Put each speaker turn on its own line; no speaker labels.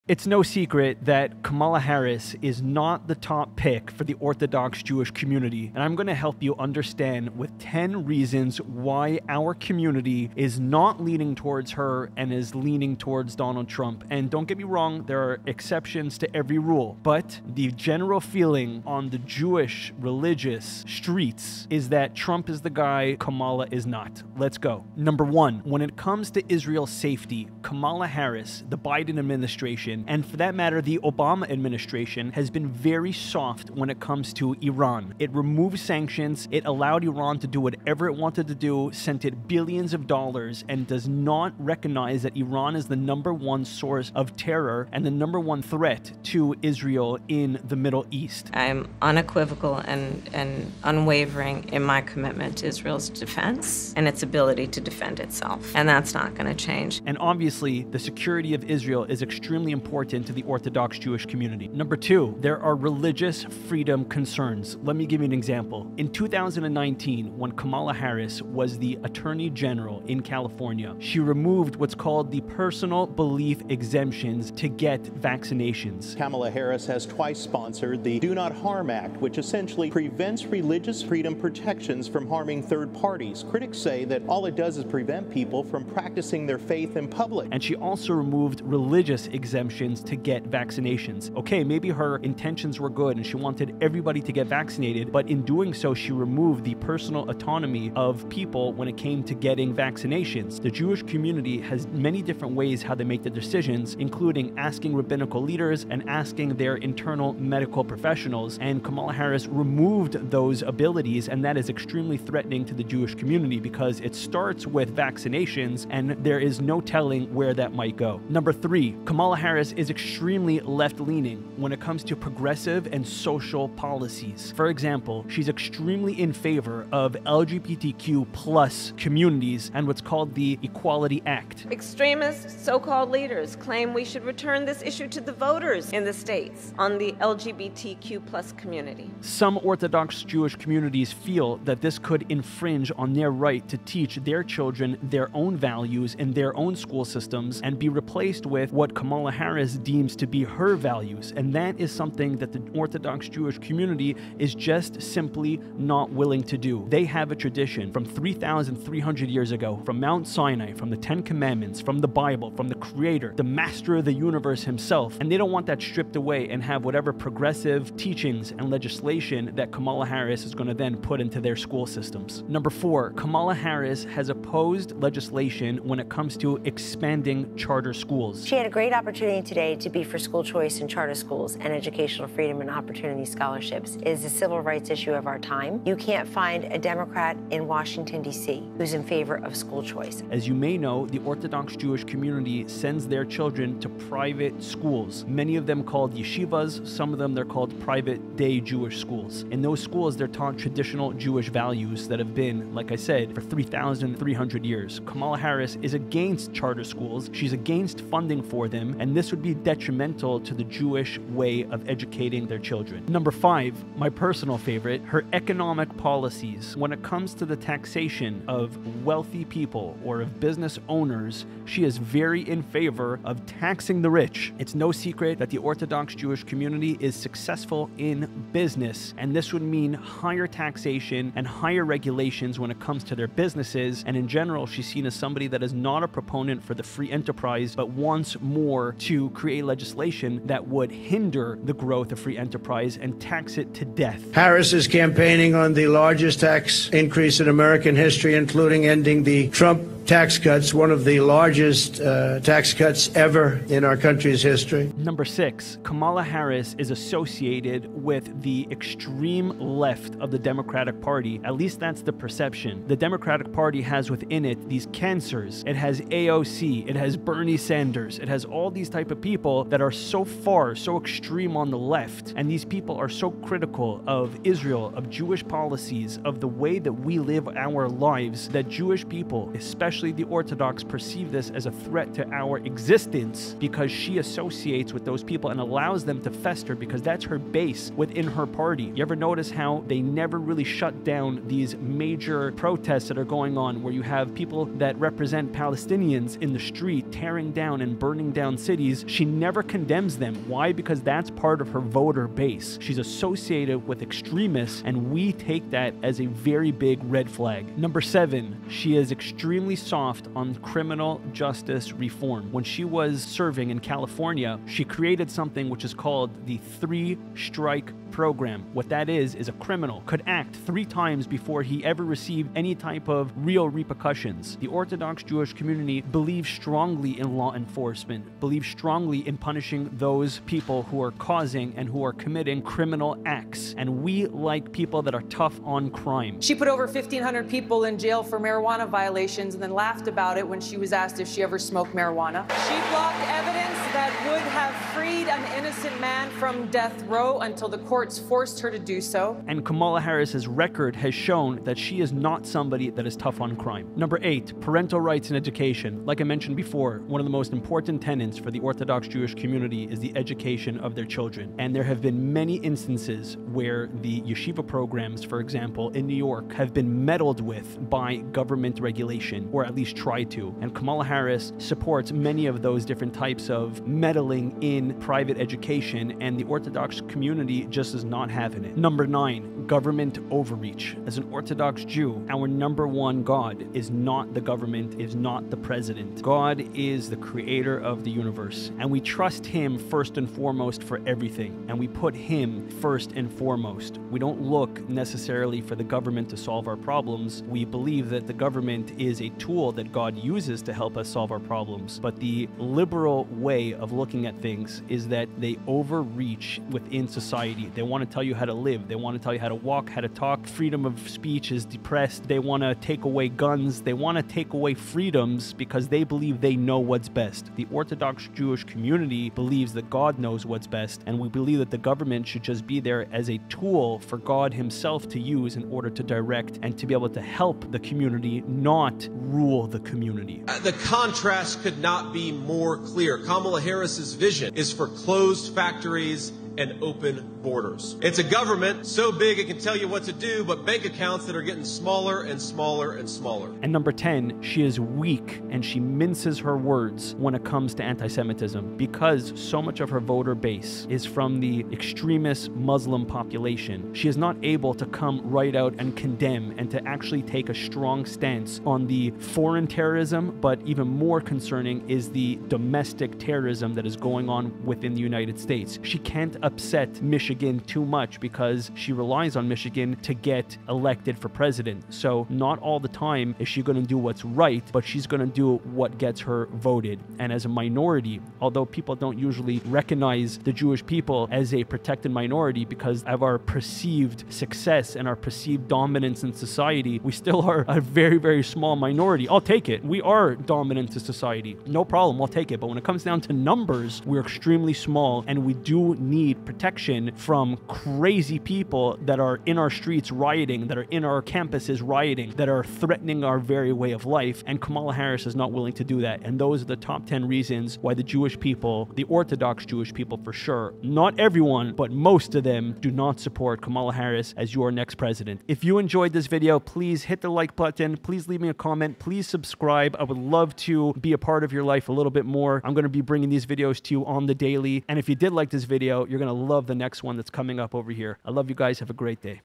It's no secret that Kamala Harris is not the top pick for the Orthodox Jewish community, and I'm going to help you understand with 10 reasons why our community is not leaning towards her and is leaning towards Donald Trump. And don't get me wrong, there are exceptions to every rule, but the general feeling on the Jewish religious streets is that Trump is the guy, Kamala is not. Let's go. Number one, when it comes to Israel's safety, Kamala Harris, the Biden administration, and for that matter, the Obama administration has been very soft when it comes to Iran. It removed sanctions, it allowed Iran to do whatever it wanted to do, sent it billions of dollars, and does not recognize that Iran is the #1 source of terror and the #1 threat to Israel in the Middle East.
I'm unequivocal and unwavering in my commitment to Israel's defense and its ability to defend itself, and that's not going to change.
And obviously, the security of Israel is extremely important to the Orthodox Jewish community. Number two, there are religious freedom concerns. Let me give you an example. In 2019, when Kamala Harris was the Attorney General in California, she removed what's called the personal belief exemptions to get vaccinations.
Kamala Harris has twice sponsored the Do Not Harm Act, which essentially prevents religious freedom protections from harming third parties. Critics say that all it does is prevent people from practicing their faith in public.
And she also removed religious exemptions to get vaccinations. Okay, maybe her intentions were good and she wanted everybody to get vaccinated, but in doing so, she removed the personal autonomy of people when it came to getting vaccinations. The Jewish community has many different ways how they make the decisions, including asking rabbinical leaders and asking their internal medical professionals, and Kamala Harris removed those abilities, and that is extremely threatening to the Jewish community because it starts with vaccinations and there is no telling where that might go. Number three, Kamala Harris is extremely left-leaning when it comes to progressive and social policies. For example, she's extremely in favor of LGBTQ plus communities and what's called the Equality Act.
Extremist so-called leaders claim we should return this issue to the voters in the states on the LGBTQ plus community.
Some Orthodox Jewish communities feel that this could infringe on their right to teach their children their own values in their own school systems and be replaced with what Kamala Harris deems to be her values, and that is something that the Orthodox Jewish community is just simply not willing to do. They have a tradition from 3,300 years ago, from Mount Sinai, from the Ten Commandments, from the Bible, from the Creator, the Master of the universe himself, and they don't want that stripped away and have whatever progressive teachings and legislation that Kamala Harris is going to then put into their school systems. Number four, Kamala Harris has opposed legislation when it comes to expanding charter schools.
She had a great opportunity today to be for school choice in charter schools and educational freedom and opportunity scholarships. It is a civil rights issue of our time. You can't find a Democrat in Washington, D.C. who's in favor of school choice.
As you may know, the Orthodox Jewish community sends their children to private schools, many of them called yeshivas, some of them they're called private day Jewish schools. In those schools, they're taught traditional Jewish values that have been, like I said, for 3,300 years. Kamala Harris is against charter schools. She's against funding for them, and this would be detrimental to the Jewish way of educating their children. Number five, my personal favorite, her economic policies. When it comes to the taxation of wealthy people or of business owners, she is very in favor of taxing the rich. It's no secret that the Orthodox Jewish community is successful in business, and this would mean higher taxation and higher regulations when it comes to their businesses, and in general, she's seen as somebody that is not a proponent for the free enterprise, but wants more to create legislation that would hinder the growth of free enterprise and tax it to death.
Harris is campaigning on the largest tax increase in American history, including ending the Trump tax cuts, one of the largest tax cuts ever in our country's history.
Number six, Kamala Harris is associated with the extreme left of the Democratic Party. At least that's the perception. The Democratic Party has within it these cancers. It has AOC, it has Bernie Sanders, it has all these type of people that are so far, so extreme on the left. And these people are so critical of Israel, of Jewish policies, of the way that we live our lives, that Jewish people, especially especially the Orthodox, perceive this as a threat to our existence because she associates with those people and allows them to fester because that's her base within her party. You ever notice how they never really shut down these major protests that are going on where you have people that represent Palestinians in the street tearing down and burning down cities? She never condemns them. Why? Because that's part of her voter base. She's associated with extremists, and we take that as a very big red flag. Number 7, she is extremely soft on criminal justice reform. When she was serving in California, she created something which is called the 3-strike program. What that is a criminal could act 3 times before he ever received any type of real repercussions. The Orthodox Jewish community believes strongly in law enforcement, believes strongly in punishing those people who are causing and who are committing criminal acts. And we like people that are tough on crime.
She put over 1,500 people in jail for marijuana violations and then laughed about it when she was asked if she ever smoked marijuana. She blocked evidence that would have freed an innocent man from death row until the courts forced her to do so.
And Kamala Harris's record has shown that she is not somebody that is tough on crime. Number 8, parental rights in education. Like I mentioned before, one of the most important tenets for the Orthodox Jewish community is the education of their children. And there have been many instances where the yeshiva programs, for example, in New York, have been meddled with by government regulation, or at least tried to. And Kamala Harris supports many of those different types of meddling in private education, and the Orthodox community just is not having it. Number 9, government overreach. As an Orthodox Jew, our number one God is not the government, is not the president. God is the creator of the universe, and we trust him first and foremost for everything, and we put him first and foremost. We don't look necessarily for the government to solve our problems. We believe that the government is a tool that God uses to help us solve our problems, but the liberal way of looking at things is that they overreach within society. They want to tell you how to live. They want to tell you how to walk, how to talk. Freedom of speech is depressed. They want to take away guns. They want to take away freedoms because they believe they know what's best. The Orthodox Jewish community believes that God knows what's best, and we believe that the government should just be there as a tool for God himself to use in order to direct and to be able to help the community, not rule the community.
The contrast could not be more clear. Kamala Harris's vision is for closed factories and open borders. It's a government so big it can tell you what to do, but bank accounts that are getting smaller and smaller and smaller.
And number 10, she is weak and she minces her words when it comes to anti-Semitism because so much of her voter base is from the extremist Muslim population. She is not able to come right out and condemn and to actually take a strong stance on the foreign terrorism, but even more concerning is the domestic terrorism that is going on within the United States. She can't upset Michigan too much because she relies on Michigan to get elected for president. So not all the time is she going to do what's right, but she's going to do what gets her voted. And as a minority, although people don't usually recognize the Jewish people as a protected minority because of our perceived success and our perceived dominance in society, we still are a very, very small minority. I'll take it. We are dominant to society. No problem. I'll take it. But when it comes down to numbers, we're extremely small, and we do need protection from crazy people that are in our streets rioting, that are in our campuses rioting, that are threatening our very way of life. And Kamala Harris is not willing to do that. And those are the top 10 reasons why the Jewish people, the Orthodox Jewish people for sure, not everyone, but most of them, do not support Kamala Harris as your next president. If you enjoyed this video, please hit the like button. Please leave me a comment. Please subscribe. I would love to be a part of your life a little bit more. I'm going to be bringing these videos to you on the daily. And if you did like this video, you're going to love the next one that's coming up over here. I love you guys. Have a great day.